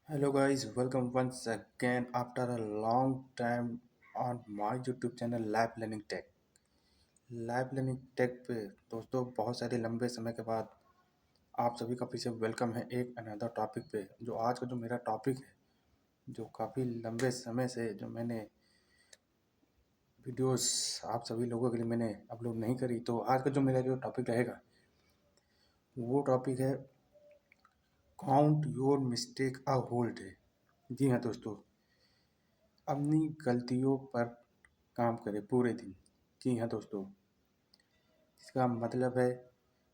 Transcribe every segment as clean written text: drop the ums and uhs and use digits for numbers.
Hello guys, welcome once again after a long time on my YouTube channel Lab Learning Tech। Lab Learning Tech पे दोस्तों बहुत सारे लंबे समय के बाद आप सभी का फिर से वेलकम है एक अनदर टॉपिक पे। जो आज का जो मेरा टॉपिक है, जो काफ़ी लंबे समय से जो मैंने वीडियोस आप सभी लोगों के लिए मैंने अपलोड नहीं करी, तो आज का जो मेरा जो टॉपिक रहेगा वो टॉपिक है count your mistake a whole day. जी हाँ दोस्तों, अपनी गलतियों पर काम करें पूरे दिन। जी हाँ दोस्तों, इसका मतलब है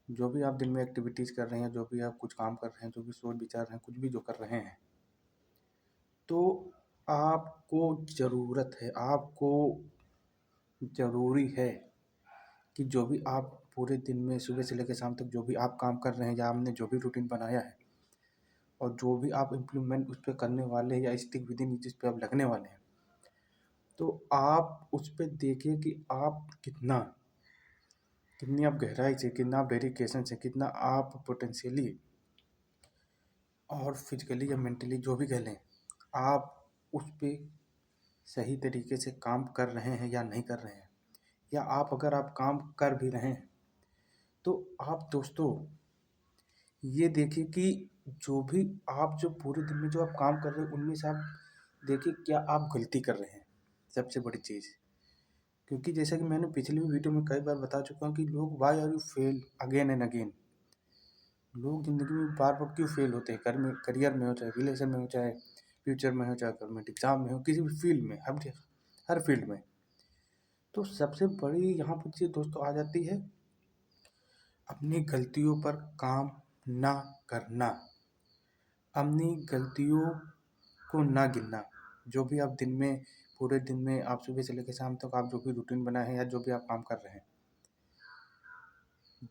जो भी आप दिन में एक्टिविटीज़ कर रहे हैं, जो भी आप कुछ काम कर रहे हैं, जो भी सोच विचार रहे हैं, कुछ भी जो कर रहे हैं, तो आपको ज़रूरत है, आपको ज़रूरी है कि जो भी आप पूरे दिन में सुबह से लेकर शाम तक जो भी आप काम कर रहे हैं या आपने जो भी रूटीन बनाया है और जो भी आप इम्प्लीमेंट उस पर करने वाले हैं या स्टिक विद इन जिस पे आप लगने वाले हैं, तो आप उस पर देखिए कि आप कितनी आप गहराई से, कितना आप डेडिकेशन से, कितना आप पोटेंशियली और फिजिकली या मेंटली जो भी कह लें, आप उस पे सही तरीके से काम कर रहे हैं या नहीं कर रहे हैं। या आप अगर आप काम कर भी रहे हैं तो आप दोस्तों ये देखिए कि जो भी आप जो पूरे दिन में जो आप काम कर रहे हैं उनमें से आप देखिए क्या आप गलती कर रहे हैं, सबसे बड़ी चीज़। क्योंकि जैसा कि मैंने पिछली वीडियो में कई बार बता चुका हूँ कि लोग why are you fail again and again. लोग ज़िंदगी में बार बार क्यों फेल होते हैं, करियर में हो, चाहे रिलेशन में हो, चाहे फ्यूचर में हो, चाहे गवर्नमेंट एग्जाम में हो, किसी भी फील्ड में, हर फील्ड में। तो सबसे बड़ी यहाँ पर चीज़ दोस्तों आ जाती है अपनी गलतियों पर काम ना करना, अपनी गलतियों को ना गिनना। जो भी आप दिन में, पूरे दिन में आप सुबह से लेकर शाम तक आप जो भी रूटीन बनाए हैं या जो भी आप काम कर रहे हैं,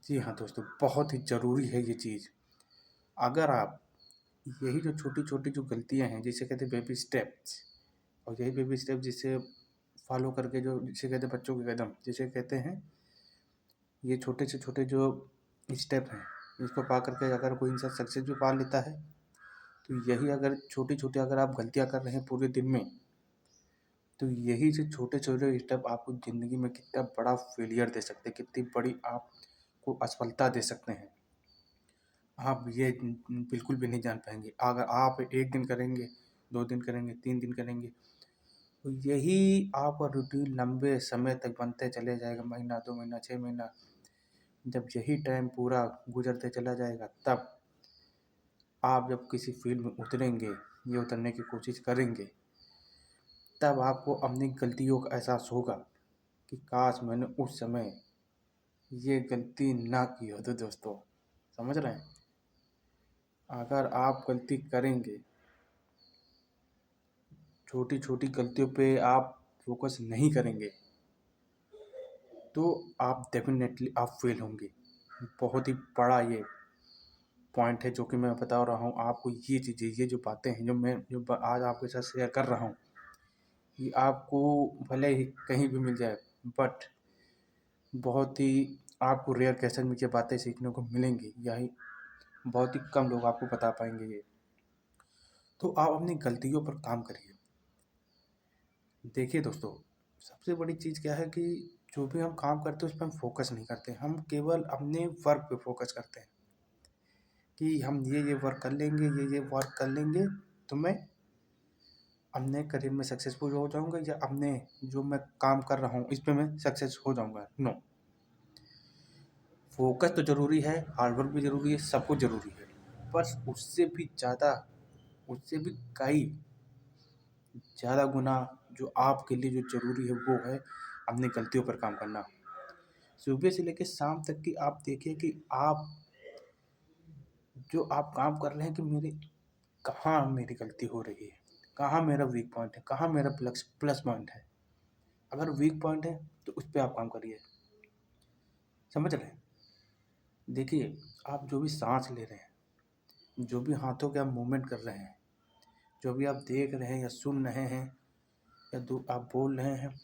जी हाँ दोस्तों, बहुत ही ज़रूरी है ये चीज़। अगर आप यही जो छोटी छोटी जो गलतियाँ हैं, जिसे कहते हैं बेबी स्टेप्स, और यही बेबी स्टेप जिसे फॉलो करके जो जिसे कहते हैं बच्चों के कदम जिसे कहते हैं, ये छोटे से छोटे जो स्टेप हैं, इसको पा करके अगर कोई इंसान सक्सेस भी पा लेता है, तो यही अगर छोटी छोटी अगर आप गलतियाँ कर रहे हैं पूरे दिन में, तो यही से छोटे छोटे स्टेप आपको ज़िंदगी में कितना बड़ा फेलियर दे सकते हैं, कितनी बड़ी आपको असफलता दे सकते हैं, आप ये बिल्कुल भी नहीं जान पाएंगे। अगर आप एक दिन करेंगे, 2 दिन करेंगे, 3 दिन करेंगे, तो यही आपका रूटीन लंबे समय तक बनते चले जाएगा, महीना 2 महीना 6 महीना। जब यही टाइम पूरा गुजरते चला जाएगा, तब आप जब किसी फील्ड में उतरेंगे, ये उतरने की कोशिश करेंगे, तब आपको अपनी गलतियों का एहसास होगा कि काश मैंने उस समय ये गलती ना की हो। तो दोस्तों समझ रहे हैं, अगर आप गलती करेंगे, छोटी छोटी गलतियों पे आप फोकस नहीं करेंगे, तो आप डेफिनेटली आप फेल होंगे। बहुत ही बड़ा ये पॉइंट है जो कि मैं बता रहा हूँ आपको। ये चीज़ें, ये जो बातें हैं जो आज आपके साथ शेयर कर रहा हूँ, ये आपको भले ही कहीं भी मिल जाए, बट बहुत ही आपको रेयर केसेस में ये बातें सीखने को मिलेंगी, यही बहुत ही कम लोग आपको बता पाएंगे ये। तो आप अपनी गलतियों पर काम करिए। देखिए दोस्तों, सबसे बड़ी चीज़ क्या है कि जो भी हम काम करते हैं उस पर हम फोकस नहीं करते, हम केवल अपने वर्क पे फोकस करते हैं कि हम ये वर्क कर लेंगे, ये वर्क कर लेंगे, तो मैं अपने करियर में सक्सेसफुल हो जाऊंगा, या अपने जो मैं काम कर रहा हूँ इस पे मैं सक्सेस हो जाऊंगा। नो, फोकस तो ज़रूरी है, हार्डवर्क भी ज़रूरी है, सब कुछ ज़रूरी है, बस उससे भी ज़्यादा, उससे भी कई ज़्यादा गुना जो आपके लिए जो ज़रूरी है वो है अपनी गलतियों पर काम करना। सुबह से लेकर शाम तक की आप देखिए कि आप जो आप काम कर रहे हैं कि कहाँ मेरी गलती हो रही है, कहाँ मेरा वीक पॉइंट है, कहाँ मेरा प्लस प्लस पॉइंट है। अगर वीक पॉइंट है तो उस पर आप काम करिए। समझ रहे हैं? देखिए, आप जो भी सांस ले रहे हैं, जो भी हाथों के आप मूवमेंट कर रहे हैं, जो भी आप देख रहे हैं या सुन रहे हैं या आप बोल रहे हैं,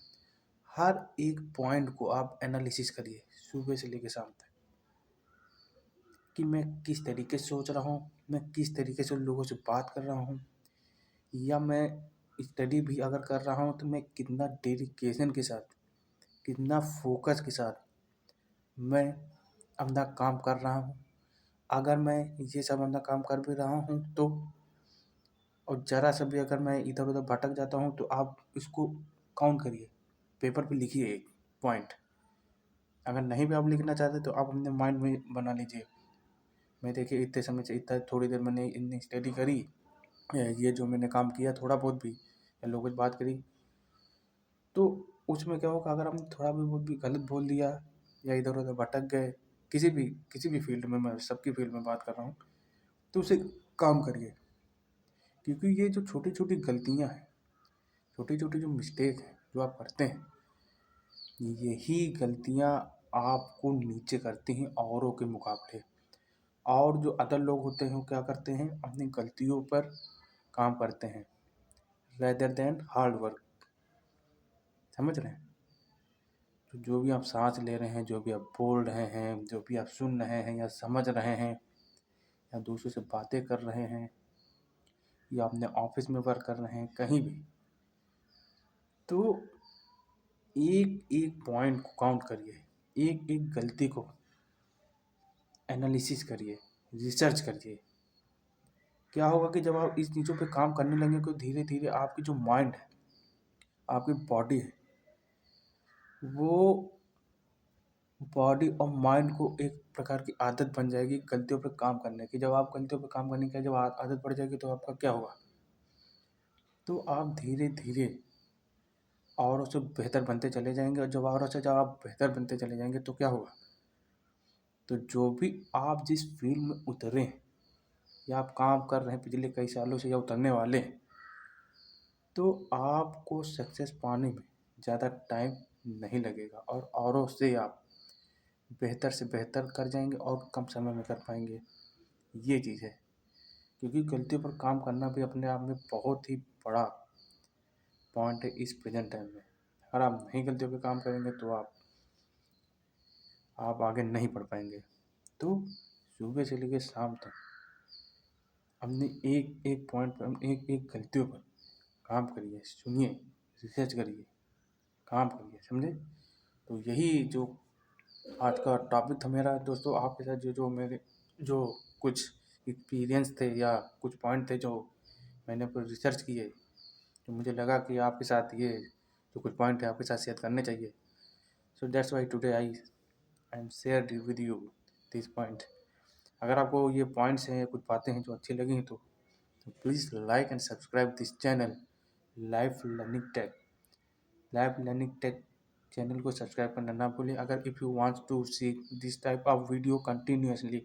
हर एक पॉइंट को आप एनालिसिस करिए सुबह से लेकर शाम तक, कि मैं किस तरीके से सोच रहा हूँ, मैं किस तरीके से उन लोगों से बात कर रहा हूँ, या मैं स्टडी भी अगर कर रहा हूँ तो मैं कितना डेडिकेशन के साथ, कितना फोकस के साथ मैं अपना काम कर रहा हूँ। अगर मैं ये सब अपना काम कर भी रहा हूँ तो, और ज़रा सा भी अगर मैं इधर उधर भटक जाता हूँ तो आप इसको काउंट करिए, पेपर पे लिखिए एक पॉइंट। अगर नहीं भी आप लिखना चाहते तो आप अपने माइंड में बना लीजिए, मैं देखिए इतने समय से इतना थोड़ी देर मैंने इतनी स्टडी करी, ये जो मैंने काम किया थोड़ा बहुत भी, या लोगों से बात करी, तो उसमें क्या होगा, अगर हमने थोड़ा भी बहुत भी गलत बोल दिया या इधर उधर भटक गए, किसी भी फील्ड में, मैं सबकी फील्ड में बात कर रहा हूँ, तो उसे काम करिए। क्योंकि ये जो छोटी छोटी गलतियाँ हैं, छोटी छोटी जो मिस्टेक है जो आप करते हैं, यही गलतियाँ आपको नीचे करती हैं औरों के मुकाबले। और जो अदर लोग होते हैं वो क्या करते हैं, अपनी गलतियों पर काम करते हैं रेदर देन हार्ड वर्क। समझ रहे हैं? तो जो भी आप सांस ले रहे हैं, जो भी आप बोल रहे हैं, जो भी आप सुन रहे हैं या समझ रहे हैं, या दूसरों से बातें कर रहे हैं, या अपने ऑफिस में वर्क कर रहे हैं, कहीं भी, तो एक एक पॉइंट को काउंट करिए, एक एक गलती को एनालिसिस करिए, रिसर्च करिए। क्या होगा कि जब आप इस चीज़ों पे काम करने लगेंगे तो धीरे धीरे आपकी जो माइंड है, आपकी बॉडी है, वो बॉडी और माइंड को एक प्रकार की आदत बन जाएगी गलतियों पे काम करने की। जब आप गलतियों पे काम करने की जब आदत पड़ जाएगी तो आपका क्या होगा, तो आप धीरे धीरे औरों से बेहतर बनते चले जाएंगे। और जब औरों से जब आप बेहतर बनते चले जाएंगे तो क्या होगा, तो जो भी आप जिस फील्ड में उतरे हैं या आप काम कर रहे हैं पिछले कई सालों से या उतरने वाले हैं, तो आपको सक्सेस पाने में ज़्यादा टाइम नहीं लगेगा और औरों से आप बेहतर से बेहतर कर जाएंगे और कम समय में कर पाएंगे। ये चीज़ है। क्योंकि गलतियों पर काम करना भी अपने आप में बहुत ही बड़ा पॉइंट है इस प्रेजेंट टाइम में। अगर आप नहीं गलतियों पे काम करेंगे तो आप आगे नहीं बढ़ पाएंगे। तो सुबह से लेकर शाम तक अपनी एक एक पॉइंट पर, एक एक गलतियों पर काम करिए, सुनिए, रिसर्च करिए, काम करिए, समझे? तो यही जो आज का टॉपिक था मेरा दोस्तों, आपके साथ जो मेरे जो कुछ एक्सपीरियंस थे या कुछ पॉइंट थे जो मैंने पर रिसर्च किए, तो मुझे लगा कि आपके साथ ये जो कुछ पॉइंट है आपके साथ शेयर करने चाहिए। So that's why today I am share with you this point. अगर आपको ये पॉइंट्स हैं, कुछ बातें हैं जो अच्छी लगी तो please like and subscribe this channel Life Learning Tech. Life Learning Tech channel को सब्सक्राइब करना ना भूलें। अगर if you want to see this type of video continuously,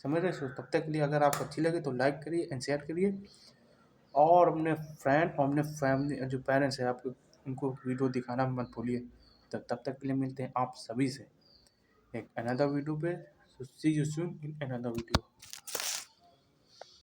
समझ रहे हो? तब तक के लिए अगर आपको अच्छी लगे तो लाइक करिए एंड शेयर करिए, और अपने फ्रेंड और अपने फैमिली जो पेरेंट्स हैं आपके, उनको वीडियो दिखाना मत भूलिए। तब तक के लिए मिलते हैं आप सभी से एक अनदर वीडियो पे। So see you soon in another video.